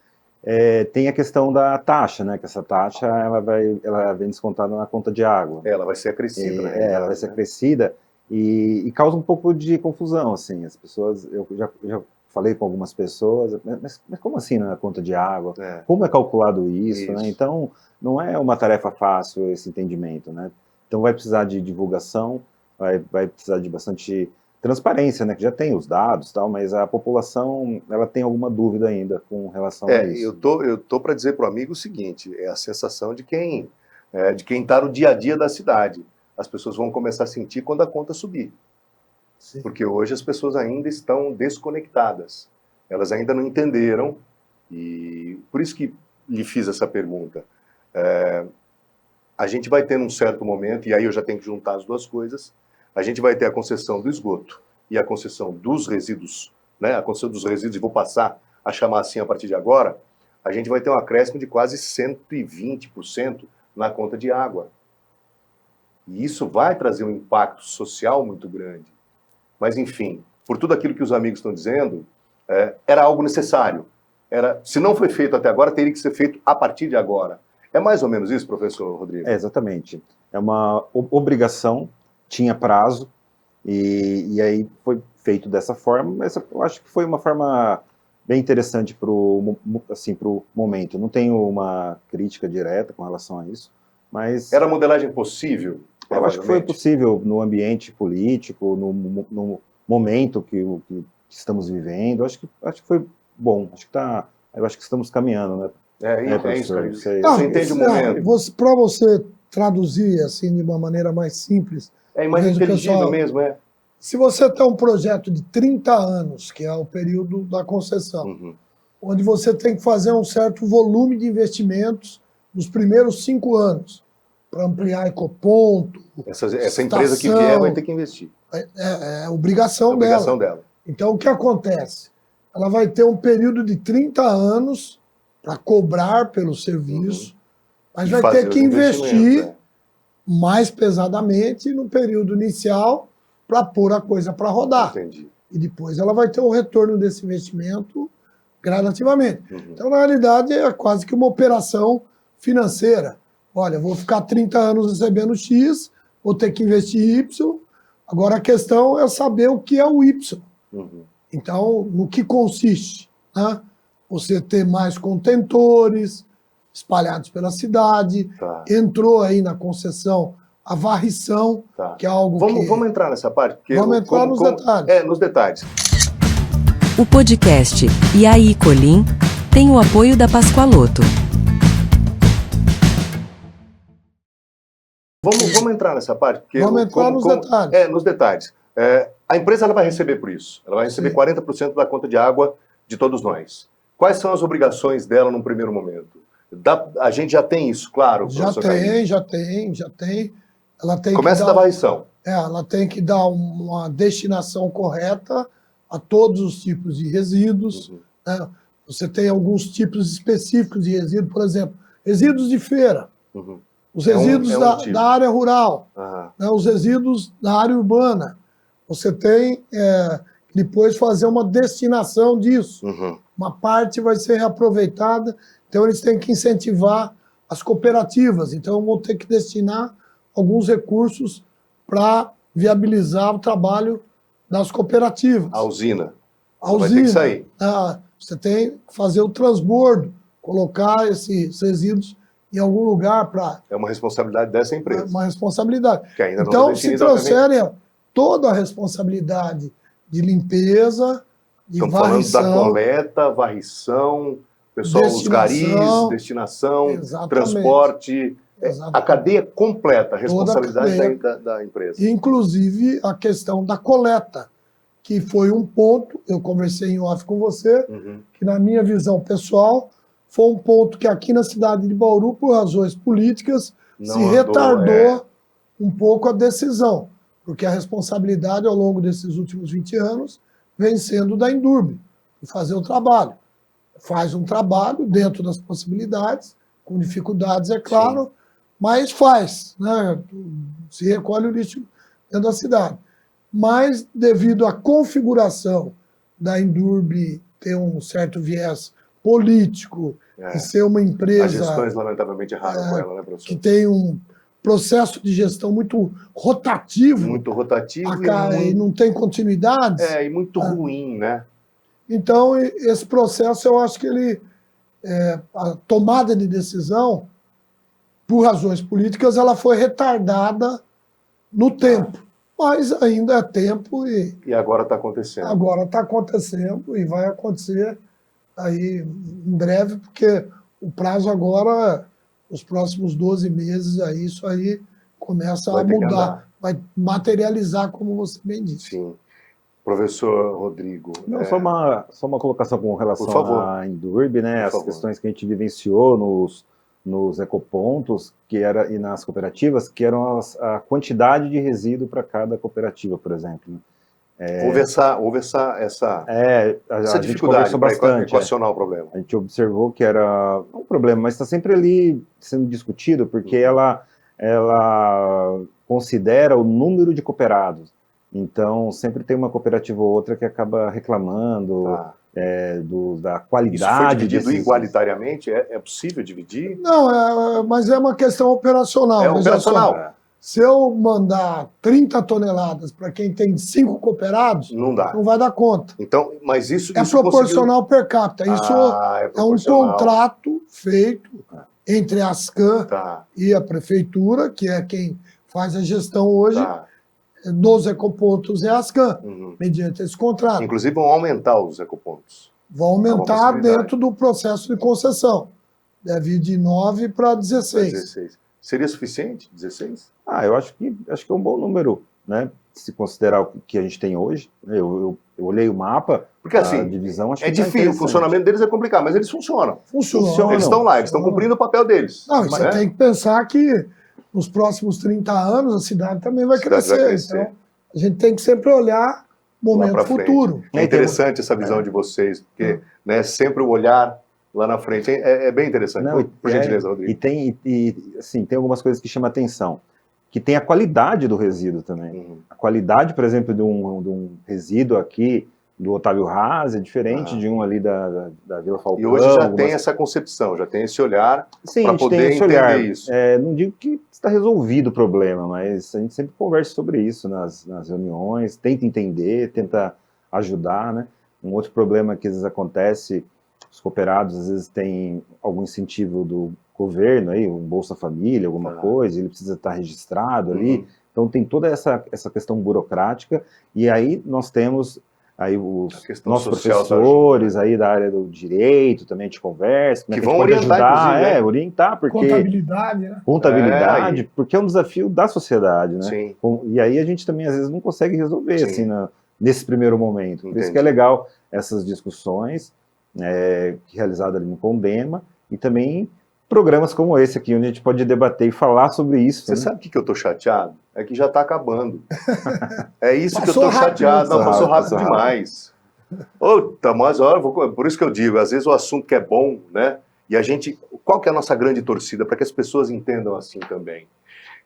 Tem a questão da taxa, né? Que essa taxa ela vem descontada na conta de água. Ela vai ser acrescida, né? Ela vai ser acrescida e causa um pouco de confusão, assim. As pessoas, eu já falei com algumas pessoas, mas como assim na conta de água? Como é calculado isso? Né? Então, não é uma tarefa fácil esse entendimento, né? Então, vai precisar de divulgação, vai precisar de bastante transparência, né, que já tem os dados, tal, mas a população ela tem alguma dúvida ainda com relação a isso. Eu tô para dizer para o amigo o seguinte, é a sensação de quem está no dia a dia da cidade. As pessoas vão começar a sentir quando a conta subir. Sim. Porque hoje as pessoas ainda estão desconectadas. Elas ainda não entenderam, e por isso que lhe fiz essa pergunta. A gente vai ter num certo momento, e aí eu já tenho que juntar as duas coisas, a gente vai ter a concessão do esgoto e a concessão dos resíduos, né? A concessão dos resíduos, e vou passar a chamar assim a partir de agora, a gente vai ter um acréscimo de quase 120% na conta de água. E isso vai trazer um impacto social muito grande. Mas, enfim, por tudo aquilo que os amigos estão dizendo, era algo necessário. Se não foi feito até agora, teria que ser feito a partir de agora. É mais ou menos isso, professor Rodrigo? Exatamente. É uma obrigação, tinha prazo, e aí foi feito dessa forma, mas eu acho que foi uma forma bem interessante para o momento. Não tenho uma crítica direta com relação a isso, mas... Era modelagem possível? Eu acho que foi possível no ambiente político, no momento que estamos vivendo. Acho que foi bom. Eu acho que estamos caminhando, né? É isso, cara. Você entende o momento. Para você traduzir assim de uma maneira mais simples, É mais inteligível pessoal, mesmo, é? se você tem um projeto de 30 anos, que é o período da concessão, Uhum. onde você tem que fazer um certo volume de investimentos nos primeiros 5 anos, para ampliar ecoponto. Essa empresa que vier vai ter que investir. É obrigação dela. Então, o que acontece? Ela vai ter um período de 30 anos para cobrar pelo serviço, mas vai ter que investir mais pesadamente no período inicial para pôr a coisa para rodar. Entendi. E depois ela vai ter o retorno desse investimento gradativamente. Então, na realidade, é quase que uma operação financeira. Olha, vou ficar 30 anos recebendo X, vou ter que investir Y. Agora a questão é saber o que é o Y. Então, no que consiste? Né? Você ter mais contentores espalhados pela cidade. Tá. Entrou aí na concessão a varrição, que é algo Vamos entrar nessa parte? Porque vamos entrar nos detalhes. Nos detalhes. O podcast E aí, Colim tem o apoio da Pascoaloto. Vamos entrar nessa parte? Porque vamos entrar nos detalhes. Nos detalhes. A empresa ela vai receber por isso. Ela vai receber 40% da conta de água de todos nós. Quais são as obrigações dela num primeiro momento? A gente já tem isso, claro. Já tem. Ela tem Começa da varrição. Ela tem que dar uma destinação correta a todos os tipos de resíduos. Né? Você tem alguns tipos específicos de resíduos, por exemplo, resíduos de feira. Os resíduos da área rural, né, os resíduos da área urbana. Você tem que depois fazer uma destinação disso. Uma parte vai ser reaproveitada, então eles têm que incentivar as cooperativas. Então vão ter que destinar alguns recursos para viabilizar o trabalho das cooperativas. A usina. Vai ter que sair. Você tem que fazer o transbordo, colocar esses resíduos em algum lugar para... É uma responsabilidade dessa empresa. Uma responsabilidade. Que ainda então, não se transfere toda a responsabilidade de limpeza, de varrição... Estamos falando da coleta, varrição, pessoal, os garis, destinação, transporte, a cadeia completa, a responsabilidade da empresa. Inclusive a questão da coleta, que foi um ponto, eu conversei em off com você, que na minha visão pessoal, foi um ponto que aqui na cidade de Bauru, por razões políticas, retardou um pouco a decisão, porque a responsabilidade ao longo desses últimos 20 anos vem sendo da Indurb, de fazer o trabalho. Faz um trabalho dentro das possibilidades, com dificuldades, é claro, mas faz, né? Se recolhe o lixo dentro da cidade. Mas, devido à configuração da Indurb ter um certo viés político e ser uma empresa... As gestões, lamentavelmente, erraram com ela, né, professor? Que tem um processo de gestão muito rotativo. Muito rotativo. E não tem continuidade. E muito ruim, né? Então, esse processo, eu acho que a tomada de decisão, por razões políticas, ela foi retardada no tempo. Mas ainda é tempo e agora está acontecendo. Agora está acontecendo e vai acontecer aí em breve, porque o prazo agora, os próximos 12 meses, aí, isso aí começa a mudar. Vai materializar, como você bem disse. Sim. Professor Rodrigo. Não, só uma colocação com relação à Indurb, né? As questões que a gente vivenciou nos ecopontos e nas cooperativas, que eram a quantidade de resíduo para cada cooperativa, por exemplo. Houve essa dificuldade para equacionar o problema. A gente observou que era um problema, mas está sempre ali sendo discutido, porque ela considera o número de cooperados. Então, sempre tem uma cooperativa ou outra que acaba reclamando, da Isso foi qualidade dividido desses... igualitariamente? É possível dividir? Não, mas é uma questão operacional. É veja só. operacional. Se eu mandar 30 toneladas para quem tem 5 cooperados, Não dá. não vai dar conta. Então, mas isso... É isso proporcional per capita. Isso é é um proporcional. contrato feito entre a Ascan Tá, e a prefeitura, que é quem faz a gestão hoje, tá. dos ecopontos é a Ascan, Uhum. mediante esse contrato. Inclusive vão aumentar os ecopontos. Vão É uma aumentar possibilidade. dentro do processo de concessão. Deve ir de 9 para 16. 16. Seria suficiente? 16? Eu acho que é um bom número, né? Se considerar o que a gente tem hoje. Eu olhei o mapa, Porque assim, a divisão, acho é que tá difícil, o interessante. funcionamento deles é complicado, mas eles funcionam. Funciona. Eles estão lá, eles estão Funciona. cumprindo o papel deles. Não, e você né? tem que pensar que nos próximos 30 anos a cidade também vai, A cidade vai crescer. crescer. Então, a gente tem que sempre olhar o Lá momento pra frente. futuro. É interessante essa visão de vocês, porque né, sempre o olhar lá na frente é bem interessante. Não, Por gentileza, Rodrigo. Assim, tem algumas coisas que chamam atenção, que tem a qualidade do resíduo também. Uhum. A qualidade, por exemplo, de um resíduo aqui do Otávio Haas é diferente de um ali da Vila Falcão. E hoje já tem essa concepção, já tem esse olhar Sim, a para gente poder tem esse entender olhar. isso. Não digo que está resolvido o problema, mas a gente sempre conversa sobre isso nas reuniões, tenta entender, tenta ajudar, né? Um outro problema que às vezes acontece, os cooperados às vezes têm algum incentivo do governo, aí, um Bolsa Família, alguma coisa, ele precisa estar registrado ali, então tem toda essa questão burocrática, e aí nós temos aí os nossos professores aí da área do direito, também a gente conversa, como que é que a gente vão pode ajudar, orientar, porque... Contabilidade, né? Contabilidade, porque é um desafio da sociedade, né? Sim. E aí a gente também às vezes não consegue resolver, Sim. assim, nesse primeiro momento. Por isso que é legal essas discussões, realizadas ali no Condema, e também programas como esse aqui, onde a gente pode debater e falar sobre isso. Você sabe o que eu tô chateado? É que já tá acabando. É isso que eu tô Passou rápido, chateado. Não, passou rápido passou demais. Mas olha, por isso que eu digo, às vezes o assunto que é bom, né? E a gente, qual que é a nossa grande torcida? Para que as pessoas entendam assim também.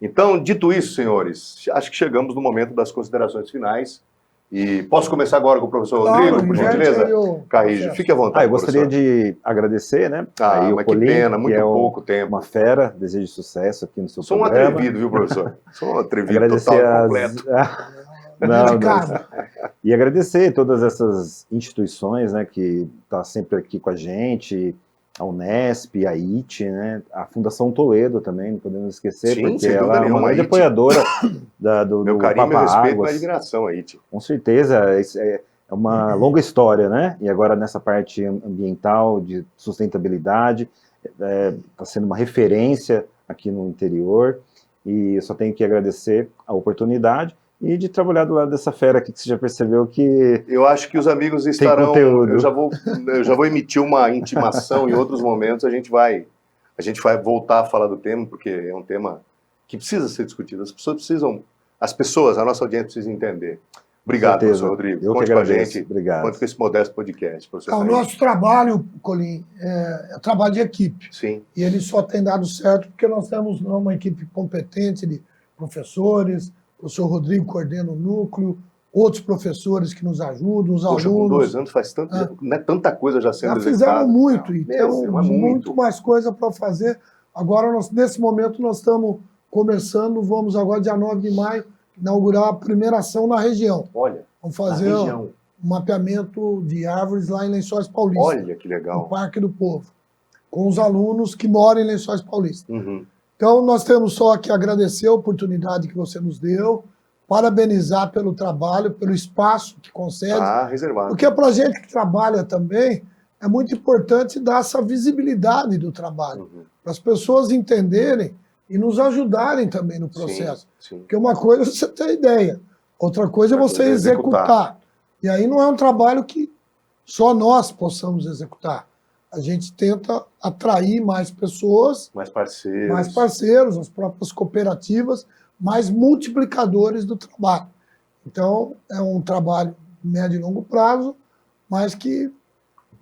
Então, dito isso, senhores, acho que chegamos no momento das considerações finais. E posso começar agora com o professor Rodrigo, por gentileza? Carrijo, fique à vontade, eu gostaria de agradecer, né? Aí o que Colim, pena, muito que é pouco tempo. uma fera, desejo sucesso aqui no seu Sou programa. um atrevido, viu, professor? Sou um atrevido agradecer total, completo. E agradecer todas essas instituições, né, que estão sempre aqui com a gente, a Unesp, a IT, né, a Fundação Toledo também, não podemos esquecer, Sim, porque sem dúvida ela é uma nenhuma, grande a IT. apoiadora do Meu carinho, meu Papa respeito e Águas. minha admiração aí, tio. Com certeza, é uma longa história, né? E agora nessa parte ambiental, de sustentabilidade, está sendo uma referência aqui no interior, e eu só tenho que agradecer a oportunidade e de trabalhar do lado dessa fera aqui, que você já percebeu que... Eu acho que os amigos estarão... conteúdo. Eu já vou emitir uma intimação em outros momentos, a gente vai voltar a falar do tema, porque é um tema que precisa ser discutido. As pessoas, a nossa audiência precisa entender. Obrigado, professor Rodrigo. Eu Conte que agradeço. com a gente. Obrigado. Conte com esse modesto podcast, professor. O nosso trabalho, Colim, é trabalho de equipe. Sim. E ele só tem dado certo porque nós temos uma equipe competente de professores, o professor Rodrigo coordena o núcleo, outros professores que nos ajudam, os Poxa, alunos. com 2 anos faz tanta coisa já sendo Já executada. fizemos muito, e temos muito. muito mais coisa para fazer. Agora, nesse momento, nós estamos começando, vamos agora, dia 9 de maio, inaugurar a primeira ação na região. Olha, vamos fazer um mapeamento de árvores lá em Lençóis Paulista. Olha que legal. No Parque do Povo, com os alunos que moram em Lençóis Paulista. Uhum. Então, nós temos só que agradecer a oportunidade que você nos deu, parabenizar pelo trabalho, pelo espaço que concede. Reservado. Porque para a gente que trabalha também, é muito importante dar essa visibilidade do trabalho, para as pessoas entenderem e nos ajudarem também no processo. Sim. Porque uma coisa é você ter ideia, outra coisa é você executar. E aí não é um trabalho que só nós possamos executar. A gente tenta atrair mais pessoas, mais parceiros, as próprias cooperativas, mais multiplicadores do trabalho. Então, é um trabalho médio e longo prazo, mas que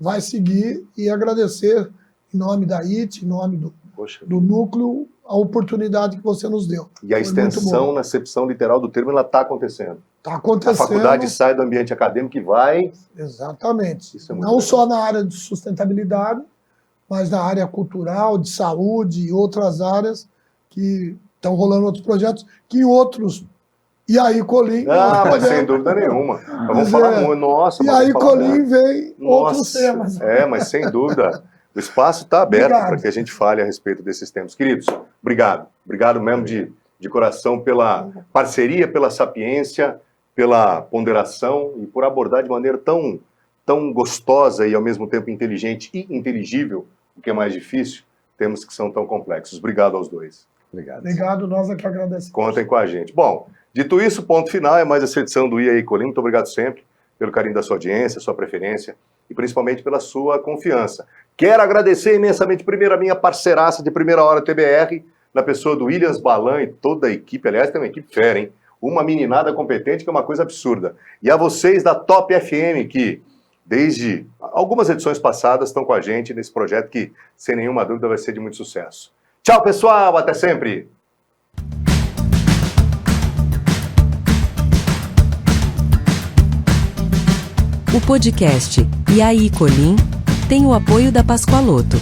vai seguir, e agradecer em nome da IT, em nome do núcleo, a oportunidade que você nos deu. E a extensão, na acepção literal do termo, ela está acontecendo. Está A acontecendo. faculdade sai do ambiente acadêmico e vai... Exatamente. Isso é muito Não legal. só na área de sustentabilidade, mas na área cultural, de saúde e outras áreas que estão rolando outros projetos, que outros... E aí, Colim... Ah, mas projeto. sem dúvida nenhuma. Nós vamos Mas falar é. muito. Nossa, E mas aí, vamos falar Colim, muito. vem outros Nossa, temas. mas sem dúvida. O espaço está aberto Obrigado. para que a gente fale a respeito desses temas. Queridos, obrigado. Obrigado mesmo de coração pela parceria, pela sapiência, pela ponderação e por abordar de maneira tão gostosa e ao mesmo tempo inteligente e inteligível, o que é mais difícil, temas que são tão complexos. Obrigado aos dois. Obrigado. Obrigado, nós é que agradecemos. Contem com a gente. Bom, dito isso, ponto final, é mais essa edição do IAI Colim. Muito obrigado sempre pelo carinho da sua audiência, sua preferência e principalmente pela sua confiança. Quero agradecer imensamente, primeiro, a minha parceiraça de primeira hora TBR, na pessoa do Williams Balan e toda a equipe. Aliás, tem uma equipe fera, hein? Uma meninada competente, que é uma coisa absurda. E a vocês da Top FM, que desde algumas edições passadas estão com a gente nesse projeto que, sem nenhuma dúvida, vai ser de muito sucesso. Tchau, pessoal! Até sempre! O podcast E aí, Colim tem o apoio da Pascoaloto.